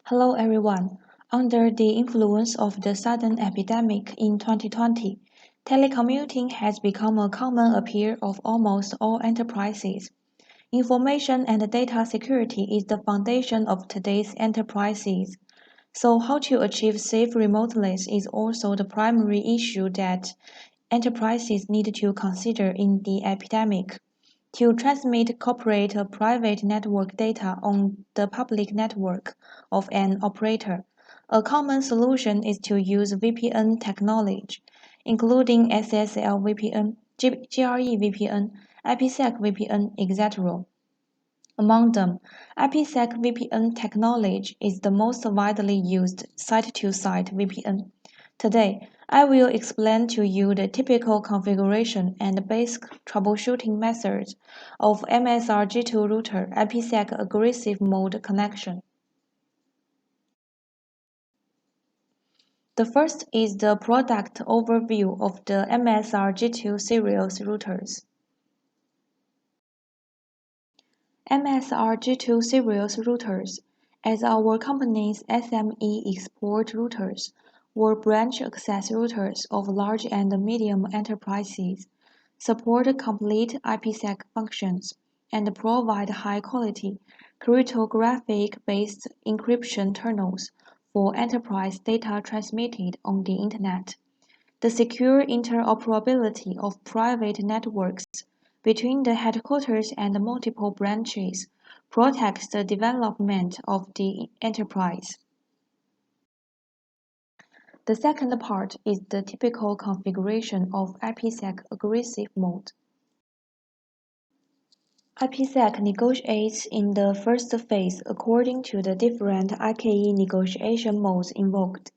Hello everyone. Under the influence of the sudden epidemic in 2020, telecommuting has become a common appeal of almost all enterprises. Information and data security is the foundation of today's enterprises. So how to achieve safe remoteness is also the primary issue that enterprises need to consider in the epidemic. To transmit corporate or private network data on the public network of an operator, a common solution is to use VPN technology, including SSL VPN, GRE VPN, IPSEC VPN, etc. Among them, IPSEC VPN technology is the most widely used site-to-site VPN. Today, I will explain to you the typical configuration and basic troubleshooting methods of MSRG2 router IPSEC aggressive mode connection. The first is the product overview of the MSRG2 series routers. MSRG2 series routers, as our company's SME export routers, were branch access routers of large and medium enterprises, support complete IPsec functions, and provide high-quality cryptographic-based encryption tunnels for enterprise data transmitted on the Internet. The secure interoperability of private networks between the headquarters and multiple branches protects the development of the enterprise. The second part is the typical configuration of IPsec aggressive mode. IPsec negotiates in the first phase according to the different IKE negotiation modes invoked,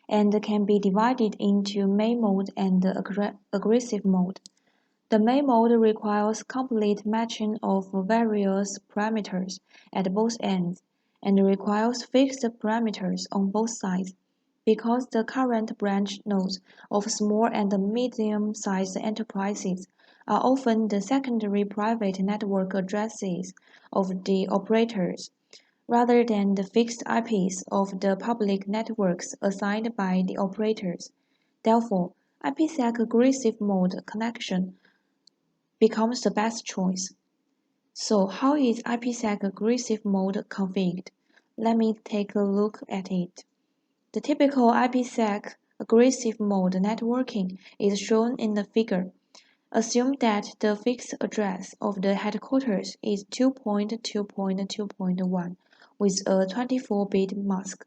and can be divided into main mode and aggressive mode. The main mode requires complete matching of various parameters at both ends, and requires fixed parameters on both sides, because the current branch nodes of small and medium-sized enterprises are often the secondary private network addresses of the operators, rather than the fixed IPs of the public networks assigned by the operators. Therefore, IPsec aggressive mode connection becomes the best choice. So how is IPsec aggressive mode configured? Let me take a look at it. The typical IPsec aggressive mode networking is shown in the figure. Assume that the fixed address of the headquarters is 2.2.2.1 with a 24-bit mask.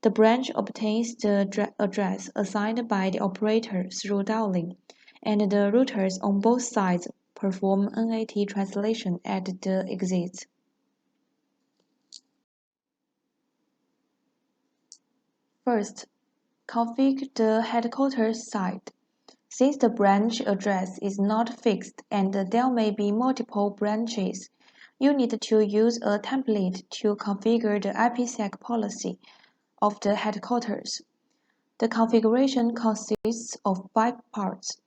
The branch obtains the address assigned by the operator through dialing, and the routers on both sides perform NAT translation at the exits. First, configure the headquarters site. Since the branch address is not fixed and there may be multiple branches, you need to use a template to configure the IPsec policy of the headquarters. The configuration consists of 5 parts: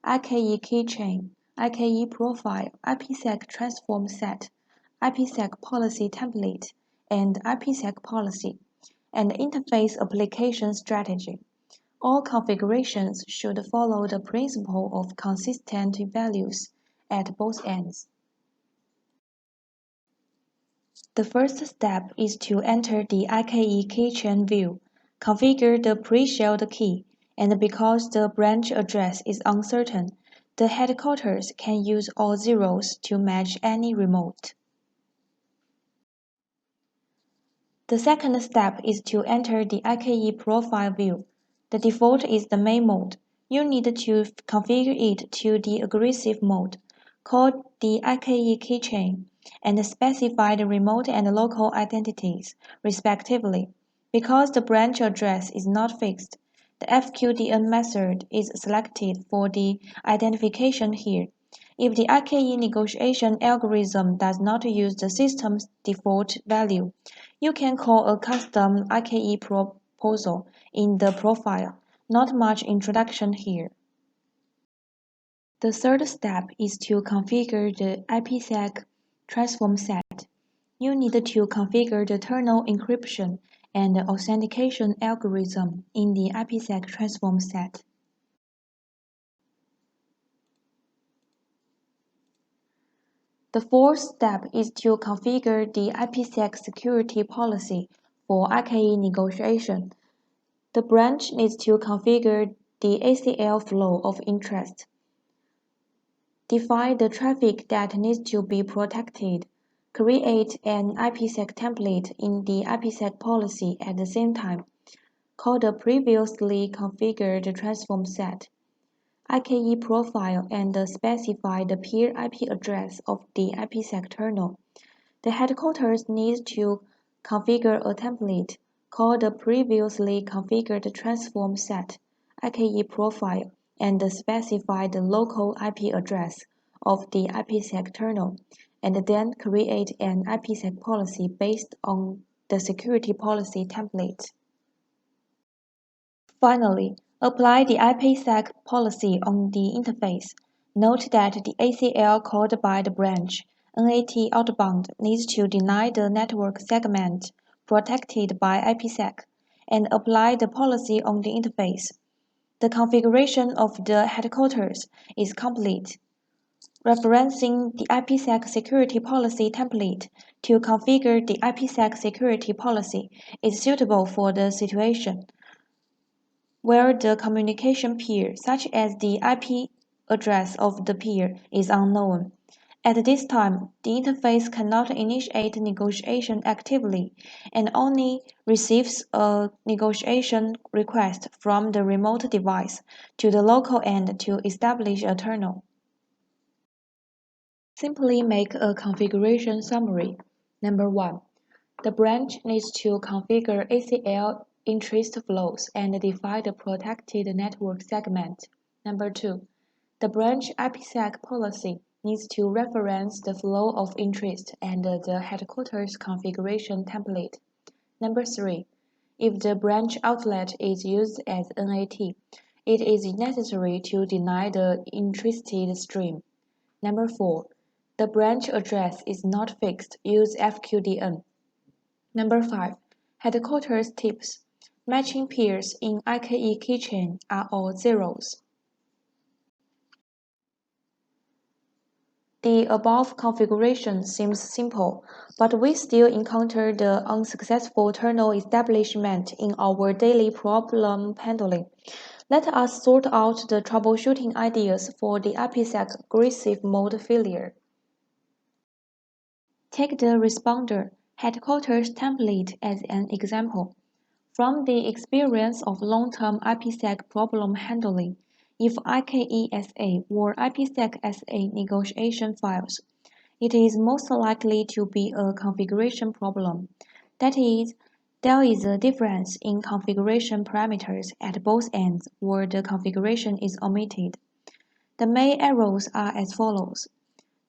IKE keychain, IKE profile, IPsec transform set, IPsec policy template, and IPsec policy, and interface application strategy. All configurations should follow the principle of consistent values at both ends. The first step is to enter the IKE keychain view, configure the pre-shelled key, and because the branch address is uncertain, the headquarters can use all zeros to match any remote. The second step is to enter the IKE profile view. The default is the main mode. You need to configure it to the aggressive mode, call the IKE keychain, and specify the remote and local identities, respectively. Because the branch address is not fixed, the FQDN method is selected for the identification here. If the IKE negotiation algorithm does not use the system's default value, you can call a custom IKE proposal in the profile. Not much introduction here. The third step is to configure the IPsec transform set. You need to configure the tunnel encryption and authentication algorithm in the IPSEC transform set. The fourth step is to configure the IPSEC security policy for IKE negotiation. The branch needs to configure the ACL flow of interest, define the traffic that needs to be protected, create an IPSEC template in the IPSEC policy at the same time, call the previously configured transform set, IKE profile, and specify the peer IP address of the IPSEC kernel. The headquarters needs to configure a template, call the previously configured transform set, IKE profile, and specify the local IP address of the IPSEC kernel, and then create an IPSEC policy based on the security policy template. Finally, apply the IPSEC policy on the interface. Note that the ACL called by the branch NAT outbound needs to deny the network segment protected by IPSEC and apply the policy on the interface. The configuration of the headquarters is complete. Referencing the IPSEC security policy template to configure the IPSEC security policy is suitable for the situation where the communication peer, such as the IP address of the peer, is unknown. At this time, the interface cannot initiate negotiation actively and only receives a negotiation request from the remote device to the local end to establish a tunnel. Simply make a configuration summary. Number 1. The branch needs to configure ACL interest flows and define the protected network segment. Number 2. The branch IPSEC policy needs to reference the flow of interest and the headquarters configuration template. Number 3. If the branch outlet is used as NAT, it is necessary to deny the interested stream. Number 4. The branch address is not fixed. Use FQDN. Number 5. Headquarters tips. Matching peers in IKE keychain are all zeros. The above configuration seems simple, but we still encounter the unsuccessful tunnel establishment in our daily problem handling. Let us sort out the troubleshooting ideas for the IPSEC aggressive mode failure. Take the responder headquarters template as an example. From the experience of long-term IPSEC problem handling, if IKESA or IPSEC-SA negotiation fails, it is most likely to be a configuration problem. That is, there is a difference in configuration parameters at both ends or the configuration is omitted. The main errors are as follows.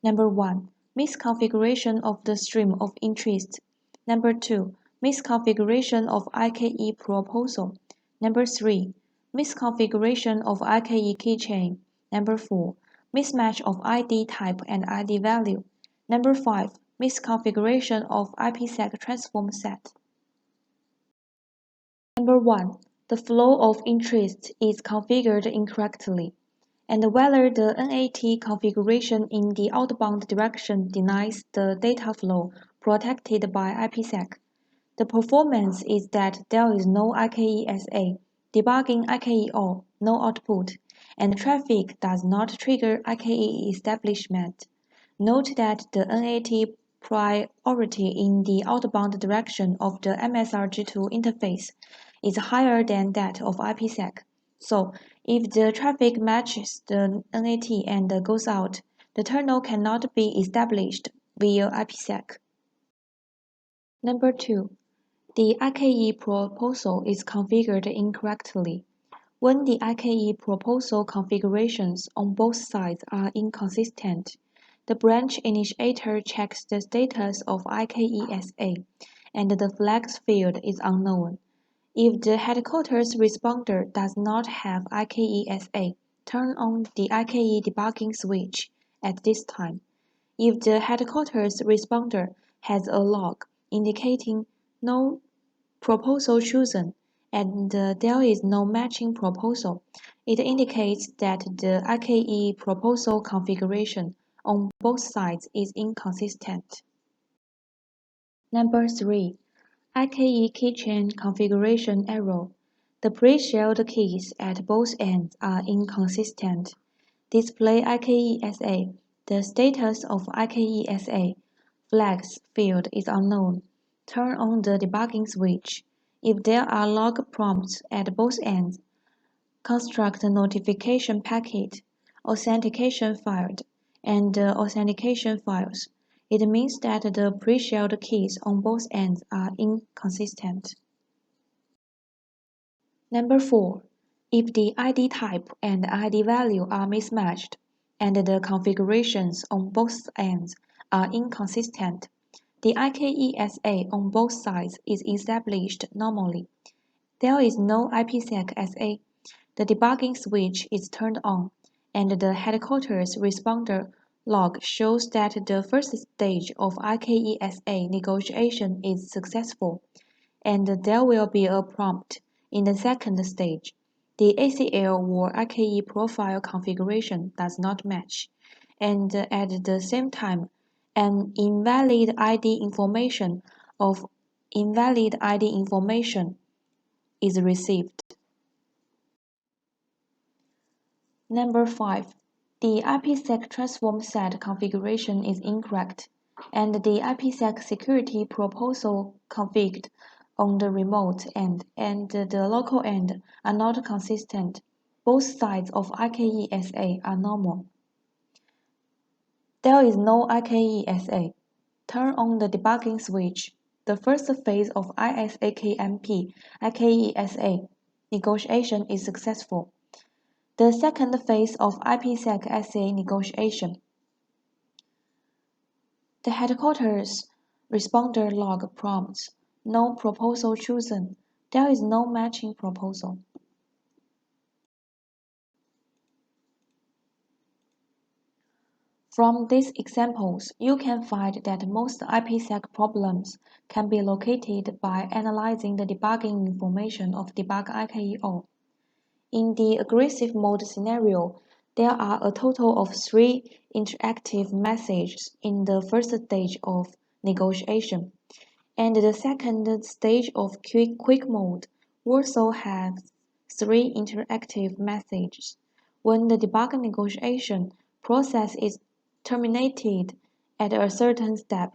Number 1. Misconfiguration of the stream of interest. Number 2. Misconfiguration of IKE proposal. Number 3. Misconfiguration of IKE keychain. Number 4. Mismatch of ID type and ID value. Number 5. Misconfiguration of IPSEC transform set. Number 1. The flow of interest is configured incorrectly, and whether the NAT configuration in the outbound direction denies the data flow protected by IPSEC. The performance is that there is no IKESA, debugging IKEO, no output, and traffic does not trigger IKE establishment. Note that the NAT priority in the outbound direction of the MSRG2 interface is higher than that of IPSEC. So, if the traffic matches the NAT and goes out, the tunnel cannot be established via IPSEC. Number 2. The IKE proposal is configured incorrectly. When the IKE proposal configurations on both sides are inconsistent, the branch initiator checks the status of IKESA, and the flags field is unknown. If the headquarters responder does not have IKESA, turn on the IKE debugging switch at this time. If the headquarters responder has a log indicating no proposal chosen, and there is no matching proposal. It indicates that the IKE proposal configuration on both sides is inconsistent. Number 3. IKE keychain configuration error. The pre-shelled keys at both ends are inconsistent. Display IKESA. The status of IKESA flags field is unknown. Turn on the debugging switch. If there are log prompts at both ends, construct a notification packet, authentication field, and authentication files. It means that the pre-shelled keys on both ends are inconsistent. Number 4. If the ID type and ID value are mismatched, and the configurations on both ends are inconsistent, the IKESA on both sides is established normally. There is no IPSEC SA. The debugging switch is turned on, and the headquarters responder log shows that the first stage of IKESA negotiation is successful, and there will be a prompt in the second stage. The ACL or IKE profile configuration does not match, and at the same time, an invalid ID information of invalid ID information is received. Number 5. The IPSEC transform set configuration is incorrect, and the IPSEC security proposal configured on the remote end and the local end are not consistent. Both sides of IKESA are normal. There is no IKESA. Turn on the debugging switch. The first phase of ISAKMP IKESA negotiation is successful. The second phase of IPSEC SA negotiation. The headquarters responder log prompts no proposal chosen. There is no matching proposal. From these examples, you can find that most IPSEC problems can be located by analyzing the debugging information of debug IKEO. In the aggressive mode scenario, there are a total of 3 interactive messages in the first stage of negotiation, and the second stage of quick mode also has 3 interactive messages. When the debug negotiation process is terminated at a certain step,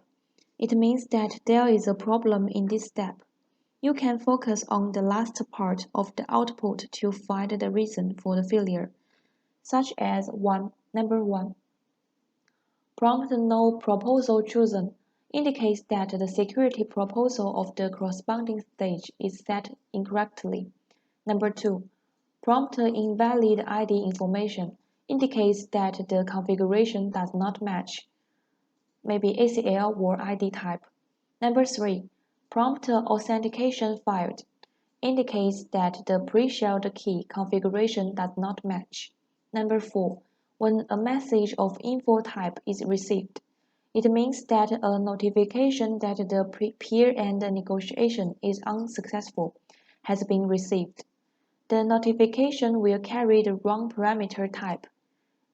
it means that there is a problem in this step. You can focus on the last part of the output to find the reason for the failure, such as number 1. Prompt no proposal chosen indicates that the security proposal of the corresponding stage is set incorrectly. Number 2. Prompt invalid ID information indicates that the configuration does not match, maybe ACL or ID type. Number 3. Prompt authentication failed indicates that the pre-shelled key configuration does not match. Number 4. When a message of info type is received, it means that a notification that the peer-end negotiation is unsuccessful has been received. The notification will carry the wrong parameter type.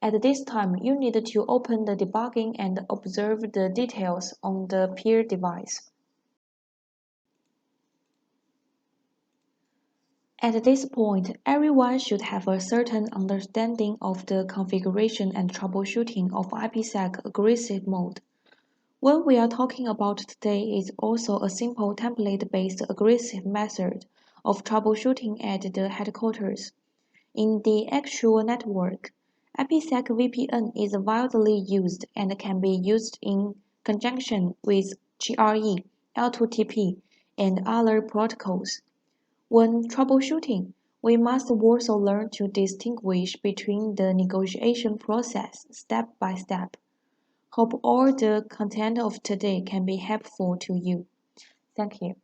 At this time, you need to open the debugging and observe the details on the peer device. At this point, everyone should have a certain understanding of the configuration and troubleshooting of IPSEC aggressive mode. What we are talking about today is also a simple template-based aggressive method of troubleshooting at the headquarters. In the actual network, IPSEC VPN is widely used and can be used in conjunction with GRE, L2TP, and other protocols. When troubleshooting, we must also learn to distinguish between the negotiation process step by step. Hope all the content of today can be helpful to you. Thank you.